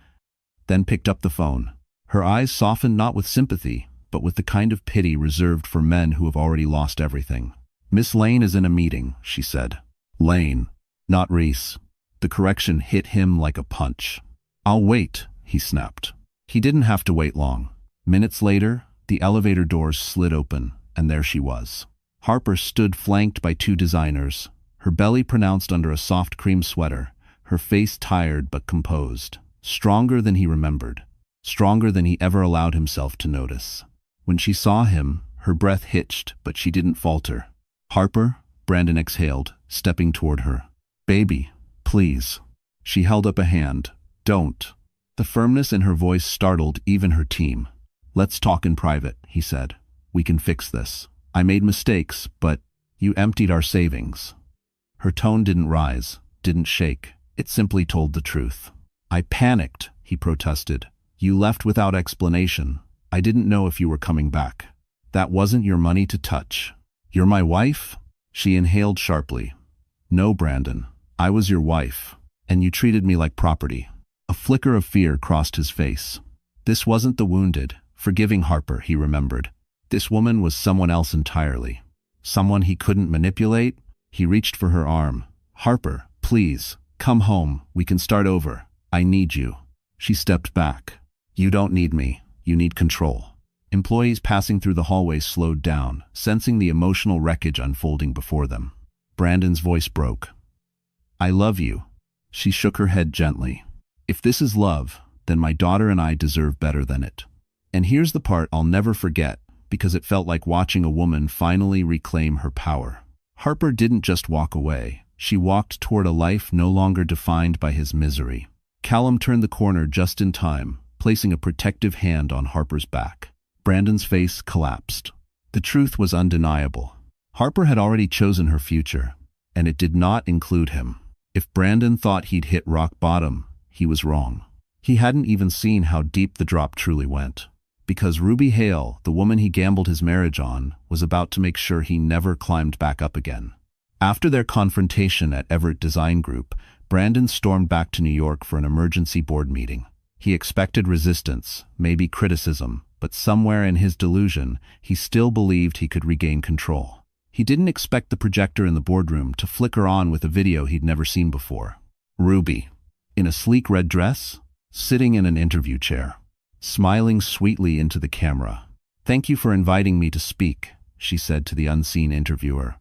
then picked up the phone. Her eyes softened not with sympathy, but with the kind of pity reserved for men who have already lost everything. "Miss Lane is in a meeting," she said. "Lane, not Reese." The correction hit him like a punch. "I'll wait," he snapped. He didn't have to wait long. Minutes later, the elevator doors slid open, and there she was. Harper stood flanked by 2 designers, her belly pronounced under a soft cream sweater, her face tired but composed, stronger than he remembered, stronger than he ever allowed himself to notice. When she saw him, her breath hitched, but she didn't falter. "Harper," Brandon exhaled, stepping toward her. "Baby, please." She held up a hand. "Don't." The firmness in her voice startled even her team. "Let's talk in private," he said. "We can fix this. I made mistakes, but you emptied our savings." Her tone didn't rise, didn't shake. It simply told the truth. "I panicked," he protested. "You left without explanation. I didn't know if you were coming back. That wasn't your money to touch." "You're my wife?" She inhaled sharply. "No, Brandon. I was your wife, and you treated me like property." A flicker of fear crossed his face. This wasn't the wounded, forgiving Harper, he remembered. This woman was someone else entirely. Someone he couldn't manipulate. He reached for her arm. "Harper, please, come home. We can start over. I need you." She stepped back. "You don't need me. You need control." Employees passing through the hallway slowed down, sensing the emotional wreckage unfolding before them. Brandon's voice broke. "I love you." She shook her head gently. "If this is love, then my daughter and I deserve better than it." And here's the part I'll never forget, because it felt like watching a woman finally reclaim her power. Harper didn't just walk away. She walked toward a life no longer defined by his misery. Callum turned the corner just in time, placing a protective hand on Harper's back. Brandon's face collapsed. The truth was undeniable. Harper had already chosen her future, and it did not include him. If Brandon thought he'd hit rock bottom, he was wrong. He hadn't even seen how deep the drop truly went. Because Ruby Hale, the woman he gambled his marriage on, was about to make sure he never climbed back up again. After their confrontation at Everett Design Group, Brandon stormed back to New York for an emergency board meeting. He expected resistance, maybe criticism, but somewhere in his delusion, he still believed he could regain control. He didn't expect the projector in the boardroom to flicker on with a video he'd never seen before. Ruby, in a sleek red dress, sitting in an interview chair, smiling sweetly into the camera. "Thank you for inviting me to speak," she said to the unseen interviewer.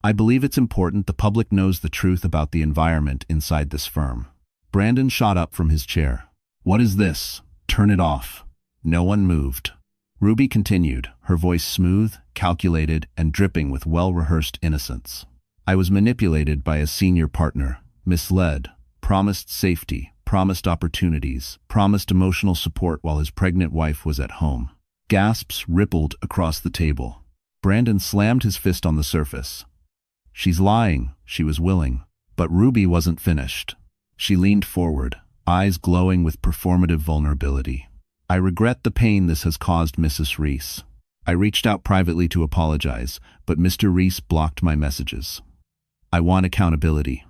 "I believe it's important the public knows the truth about the environment inside this firm." Brandon shot up from his chair. "What is this? Turn it off." No one moved. Ruby continued, her voice smooth, calculated, and dripping with well-rehearsed innocence. "I was manipulated by a senior partner, misled, promised safety, promised opportunities, promised emotional support while his pregnant wife was at home." Gasps rippled across the table. Brandon slammed his fist on the surface. "She's lying," she was willing. But Ruby wasn't finished. She leaned forward, eyes glowing with performative vulnerability. "I regret the pain this has caused Mrs. Reese. I reached out privately to apologize, but Mr. Reese blocked my messages. I want accountability.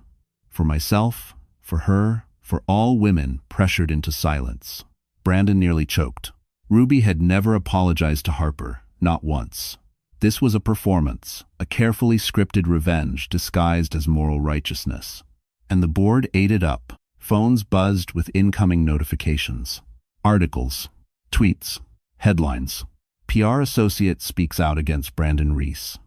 For myself, for her, for all women pressured into silence." Brandon nearly choked. Ruby had never apologized to Harper, not once. This was a performance, a carefully scripted revenge disguised as moral righteousness. And the board ate it up. Phones buzzed with incoming notifications. Articles, tweets, headlines. PR associate speaks out against Brandon Reese.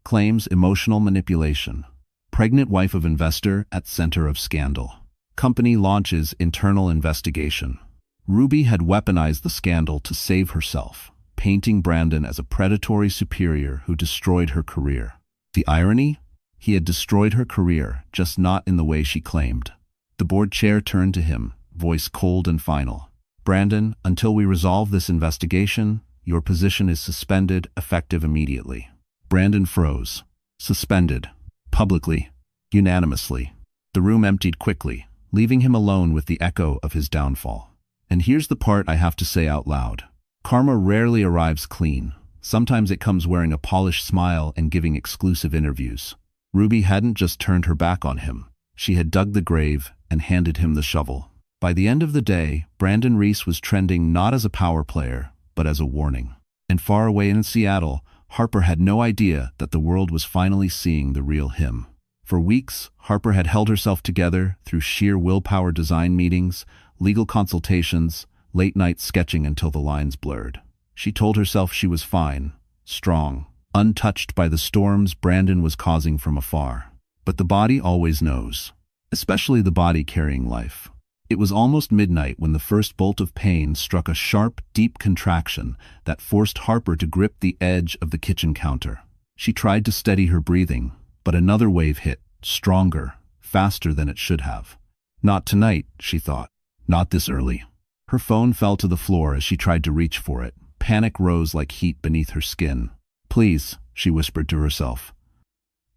Claims emotional manipulation. Pregnant wife of investor at center of scandal. Company launches internal investigation. Ruby had weaponized the scandal to save herself, painting Brandon as a predatory superior who destroyed her career. The irony? He had destroyed her career, just not in the way she claimed. The board chair turned to him, voice cold and final. "Brandon, until we resolve this investigation, your position is suspended, effective immediately." Brandon froze. Suspended. Publicly. Unanimously. The room emptied quickly, leaving him alone with the echo of his downfall. And here's the part I have to say out loud. Karma rarely arrives clean. Sometimes it comes wearing a polished smile and giving exclusive interviews. Ruby hadn't just turned her back on him. She had dug the grave and handed him the shovel. By the end of the day, Brandon Reese was trending not as a power player, but as a warning. And far away in Seattle, Harper had no idea that the world was finally seeing the real him. For weeks, Harper had held herself together through sheer willpower design meetings, legal consultations, late-night sketching until the lines blurred. She told herself she was fine, strong, untouched by the storms Brandon was causing from afar. But the body always knows, especially the body carrying life. It was almost midnight when the first bolt of pain struck a sharp, deep contraction that forced Harper to grip the edge of the kitchen counter. She tried to steady her breathing, but another wave hit, stronger, faster than it should have. Not tonight, she thought. Not this early. Her phone fell to the floor as she tried to reach for it. Panic rose like heat beneath her skin. "Please," she whispered to herself.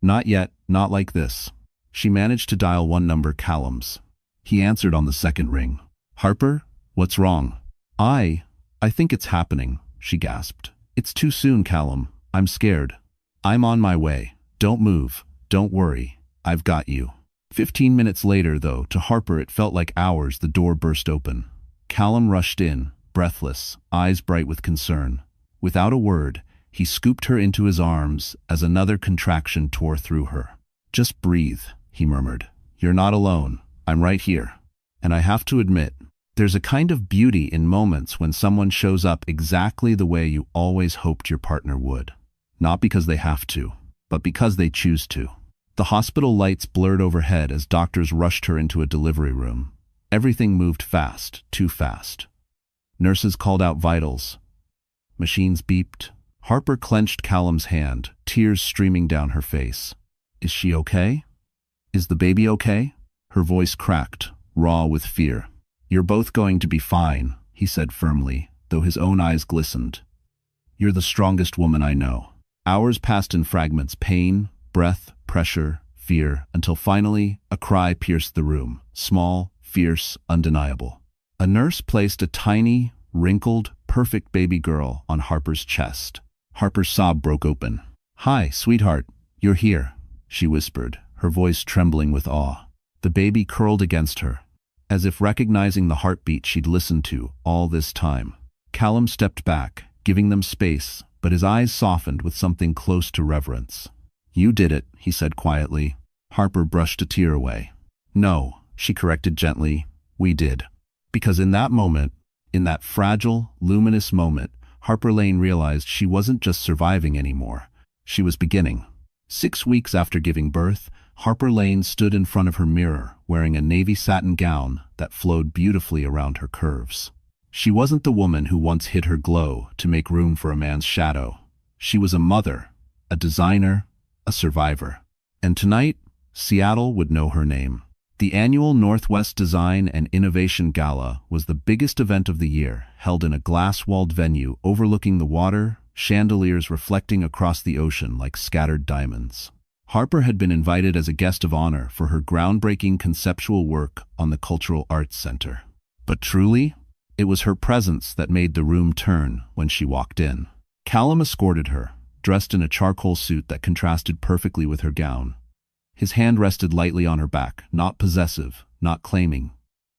"Not yet, not like this." She managed to dial one number, Callum's. He answered on the second ring. "Harper, what's wrong?" I think it's happening," she gasped. "It's too soon, Callum. I'm scared. I'm on my way. Don't move. Don't worry. I've got you." 15 minutes later, though, to Harper it felt like hours, the door burst open. Callum rushed in, breathless, eyes bright with concern. Without a word, he scooped her into his arms as another contraction tore through her. "Just breathe," he murmured. "You're not alone. I'm right here." And I have to admit, there's a kind of beauty in moments when someone shows up exactly the way you always hoped your partner would. Not because they have to, but because they choose to. The hospital lights blurred overhead as doctors rushed her into a delivery room. Everything moved fast, too fast. Nurses called out vitals. Machines beeped. Harper clenched Callum's hand, tears streaming down her face. "Is she okay? Is the baby okay?" Her voice cracked, raw with fear. "You're both going to be fine," he said firmly, though his own eyes glistened. "You're the strongest woman I know." Hours passed in fragments, pain, breath, pressure, fear, until finally a cry pierced the room, small, fierce, undeniable. A nurse placed a tiny, wrinkled, perfect baby girl on Harper's chest. Harper's sob broke open. "Hi, sweetheart, you're here," she whispered, her voice trembling with awe. The baby curled against her, as if recognizing the heartbeat she'd listened to all this time. Callum stepped back, giving them space, but his eyes softened with something close to reverence. "You did it," he said quietly. Harper brushed a tear away. "No, She corrected gently. We did. Because in that moment, in that fragile, luminous moment, Harper Lane realized she wasn't just surviving anymore. She was beginning. 6 weeks after giving birth, Harper Lane stood in front of her mirror, wearing a navy satin gown that flowed beautifully around her curves. She wasn't the woman who once hid her glow to make room for a man's shadow. She was a mother, a designer, a survivor. And tonight, Seattle would know her name. The annual Northwest Design and Innovation Gala was the biggest event of the year, held in a glass-walled venue overlooking the water, chandeliers reflecting across the ocean like scattered diamonds. Harper had been invited as a guest of honor for her groundbreaking conceptual work on the Cultural Arts Center. But truly, it was her presence that made the room turn when she walked in. Callum escorted her, dressed in a charcoal suit that contrasted perfectly with her gown. His hand rested lightly on her back, not possessive, not claiming.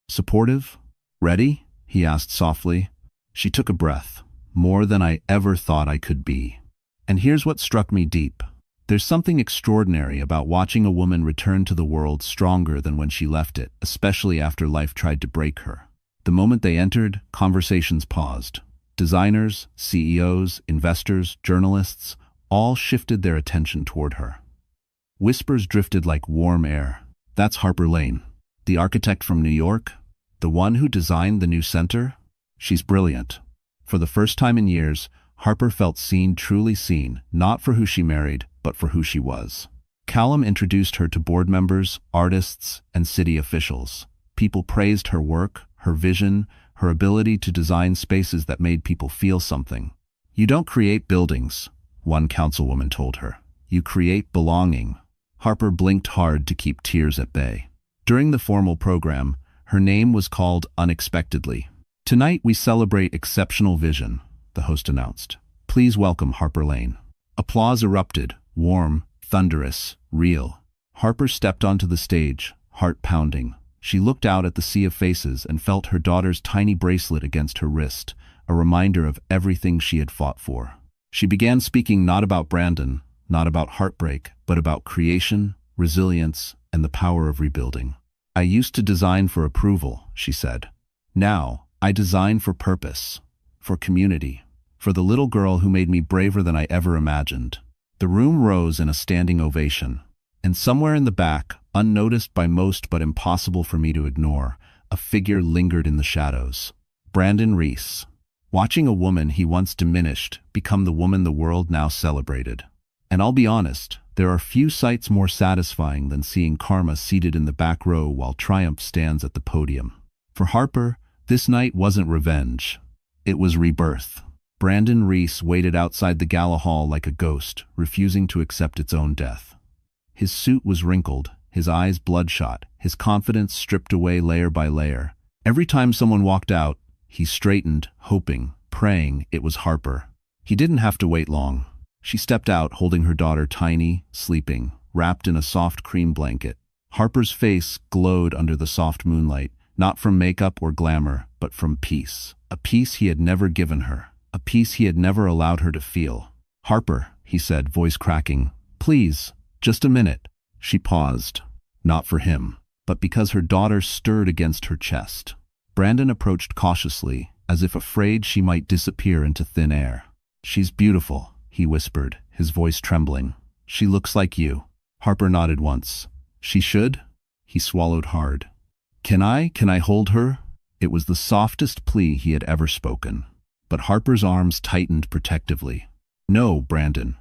Supportive? Ready? He asked softly. She took a breath. More than I ever thought I could be. And here's what struck me deep. There's something extraordinary about watching a woman return to the world stronger than when she left it, especially after life tried to break her. The moment they entered, conversations paused. Designers, CEOs, investors, journalists, all shifted their attention toward her. Whispers drifted like warm air. That's Harper Lane, the architect from New York, the one who designed the new center. She's brilliant. For the first time in years, Harper felt seen, truly seen, not for who she married, but for who she was. Callum introduced her to board members, artists, and city officials. People praised her work, her vision, her ability to design spaces that made people feel something. You don't create buildings, one councilwoman told her. You create belonging. Harper blinked hard to keep tears at bay. During the formal program, her name was called unexpectedly. Tonight we celebrate exceptional vision, the host announced. Please welcome Harper Lane. Applause erupted, warm, thunderous, real. Harper stepped onto the stage, heart pounding. She looked out at the sea of faces and felt her daughter's tiny bracelet against her wrist, a reminder of everything she had fought for. She began speaking not about Brandon, not about heartbreak, but about creation, resilience, and the power of rebuilding. I used to design for approval, she said. Now, I design for purpose, for community, for the little girl who made me braver than I ever imagined. The room rose in a standing ovation, and somewhere in the back, unnoticed by most but impossible for me to ignore, a figure lingered in the shadows. Brandon Reese. Watching a woman he once diminished become the woman the world now celebrated. And I'll be honest, there are few sights more satisfying than seeing Karma seated in the back row while Triumph stands at the podium. For Harper, this night wasn't revenge. It was rebirth. Brandon Reese waited outside the gala hall like a ghost, refusing to accept its own death. His suit was wrinkled, his eyes bloodshot, his confidence stripped away layer by layer. Every time someone walked out, he straightened, hoping, praying it was Harper. He didn't have to wait long. She stepped out holding her daughter tiny, sleeping, wrapped in a soft cream blanket. Harper's face glowed under the soft moonlight, not from makeup or glamour, but from peace. A peace he had never given her, a peace he had never allowed her to feel. Harper, he said, voice cracking, please, just a minute. She paused, not for him, but because her daughter stirred against her chest. Brandon approached cautiously, as if afraid she might disappear into thin air. She's beautiful, he whispered, his voice trembling. She looks like you. Harper nodded once. She should? He swallowed hard. Can I hold her? It was the softest plea he had ever spoken. But Harper's arms tightened protectively. No, Brandon.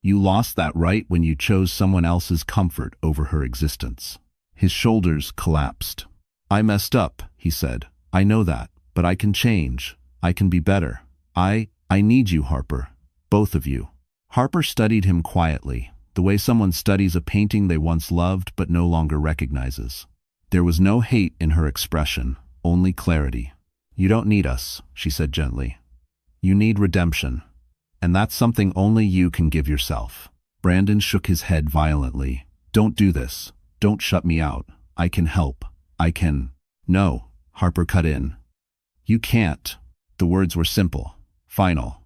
You lost that right when you chose someone else's comfort over her existence. His shoulders collapsed. I messed up, he said. I know that, but I can change. I can be better. I need you, Harper. Both of you. Harper studied him quietly, the way someone studies a painting they once loved but no longer recognizes. There was no hate in her expression, only clarity. You don't need us, she said gently. You need redemption. And that's something only you can give yourself. Brandon shook his head violently. Don't do this. Don't shut me out. I can help. I can. No, Harper cut in. You can't. The words were simple, final.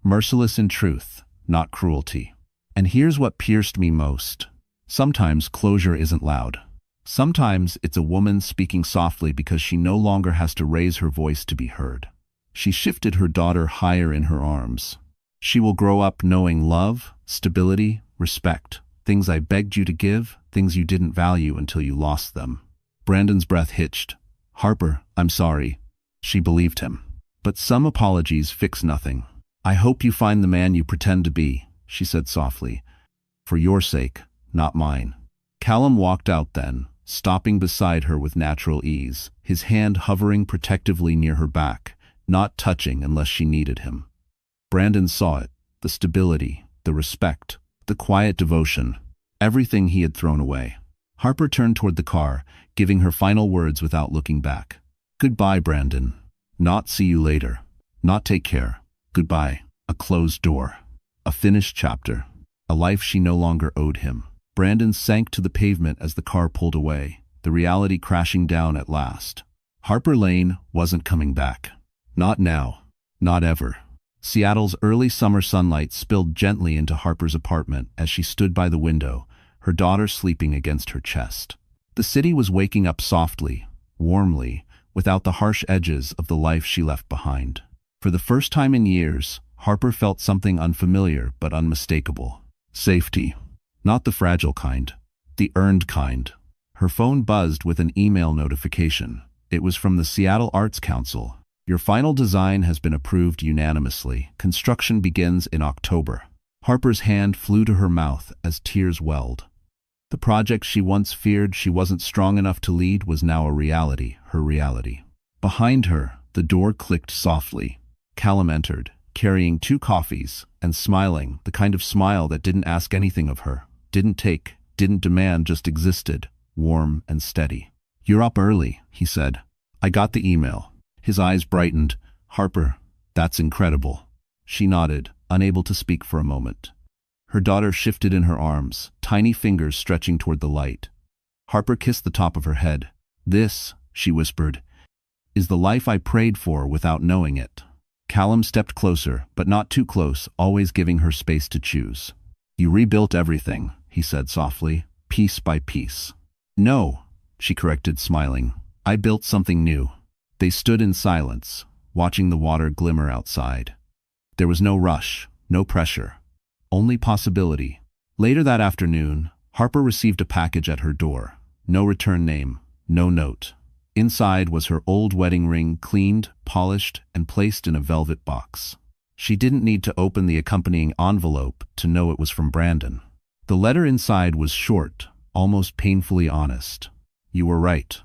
Merciless in truth, not cruelty. And here's what pierced me most. Sometimes closure isn't loud. Sometimes it's a woman speaking softly because she no longer has to raise her voice to be heard. She shifted her daughter higher in her arms. She will grow up knowing love, stability, respect, things I begged you to give, things you didn't value until you lost them. Brandon's breath hitched. Harper, I'm sorry. She believed him. But some apologies fix nothing. I hope you find the man you pretend to be, she said softly. For your sake, not mine. Callum walked out then, stopping beside her with natural ease, his hand hovering protectively near her back, not touching unless she needed him. Brandon saw it, the stability, the respect, the quiet devotion, everything he had thrown away. Harper turned toward the car, giving her final words without looking back. Goodbye, Brandon. Not see you later. Not take care. Goodbye. A closed door. A finished chapter. A life she no longer owed him. Brandon sank to the pavement as the car pulled away, the reality crashing down at last. Harper Lane wasn't coming back. Not now. Not ever. Seattle's early summer sunlight spilled gently into Harper's apartment as she stood by the window, her daughter sleeping against her chest. The city was waking up softly, warmly, without the harsh edges of the life she left behind. For the first time in years, Harper felt something unfamiliar but unmistakable. Safety. Not the fragile kind. The earned kind. Her phone buzzed with an email notification. It was from the Seattle Arts Council. Your final design has been approved unanimously. Construction begins in October. Harper's hand flew to her mouth as tears welled. The project she once feared she wasn't strong enough to lead was now a reality, her reality. Behind her, the door clicked softly. Callum entered, carrying 2 coffees, and smiling, the kind of smile that didn't ask anything of her, didn't take, didn't demand, just existed, warm and steady. You're up early, he said. I got the email. His eyes brightened. Harper, that's incredible. She nodded, unable to speak for a moment. Her daughter shifted in her arms, tiny fingers stretching toward the light. Harper kissed the top of her head. This, she whispered, is the life I prayed for without knowing it. Callum stepped closer, but not too close, always giving her space to choose. You rebuilt everything, he said softly, piece by piece. No, she corrected, smiling. I built something new. They stood in silence, watching the water glimmer outside. There was no rush, no pressure. Only possibility. Later that afternoon, Harper received a package at her door. No return name, no note. Inside was her old wedding ring, cleaned, polished, and placed in a velvet box. She didn't need to open the accompanying envelope to know it was from Brandon. The letter inside was short, almost painfully honest. You were right.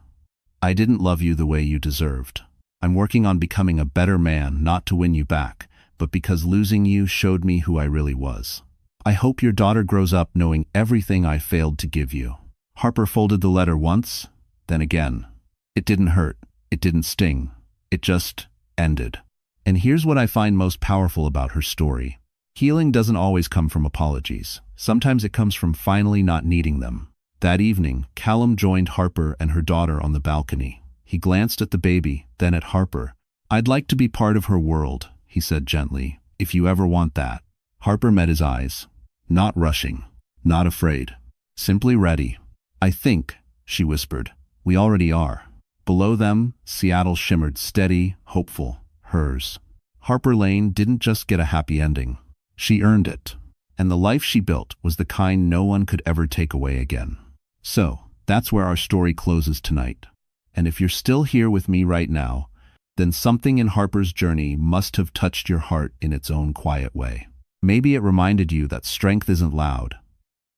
I didn't love you the way you deserved. I'm working on becoming a better man, not to win you back, but because losing you showed me who I really was. I hope your daughter grows up knowing everything I failed to give you. Harper folded the letter once, then again. It didn't hurt. It didn't sting. It just ended. And here's what I find most powerful about her story. Healing doesn't always come from apologies. Sometimes it comes from finally not needing them. That evening, Callum joined Harper and her daughter on the balcony. He glanced at the baby, then at Harper. I'd like to be part of her world, he said gently, if you ever want that. Harper met his eyes. Not rushing. Not afraid. Simply ready. I think, she whispered, we already are. Below them, Seattle shimmered, steady, hopeful, hers. Harper Lane didn't just get a happy ending. She earned it. And the life she built was the kind no one could ever take away again. So, that's where our story closes tonight. And if you're still here with me right now, then something in Harper's journey must have touched your heart in its own quiet way. Maybe it reminded you that strength isn't loud,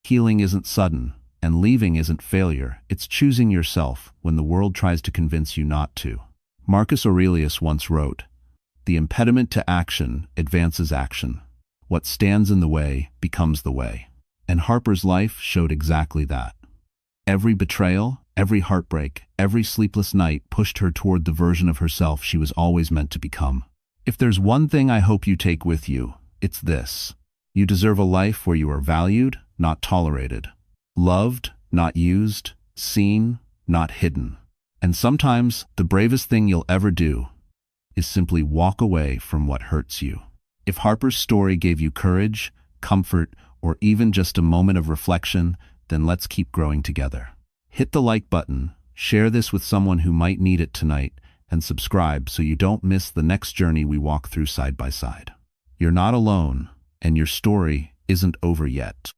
healing isn't sudden, and leaving isn't failure. It's choosing yourself when the world tries to convince you not to. Marcus Aurelius once wrote, "The impediment to action advances action. What stands in the way becomes the way." And Harper's life showed exactly that. Every betrayal, every heartbreak, every sleepless night pushed her toward the version of herself she was always meant to become. If there's one thing I hope you take with you, it's this. You deserve a life where you are valued, not tolerated. Loved, not used. Seen, not hidden. And sometimes the bravest thing you'll ever do is simply walk away from what hurts you. If Harper's story gave you courage, comfort, or even just a moment of reflection, then let's keep growing together. Hit the like button, share this with someone who might need it tonight, and subscribe so you don't miss the next journey we walk through side by side. You're not alone, and your story isn't over yet.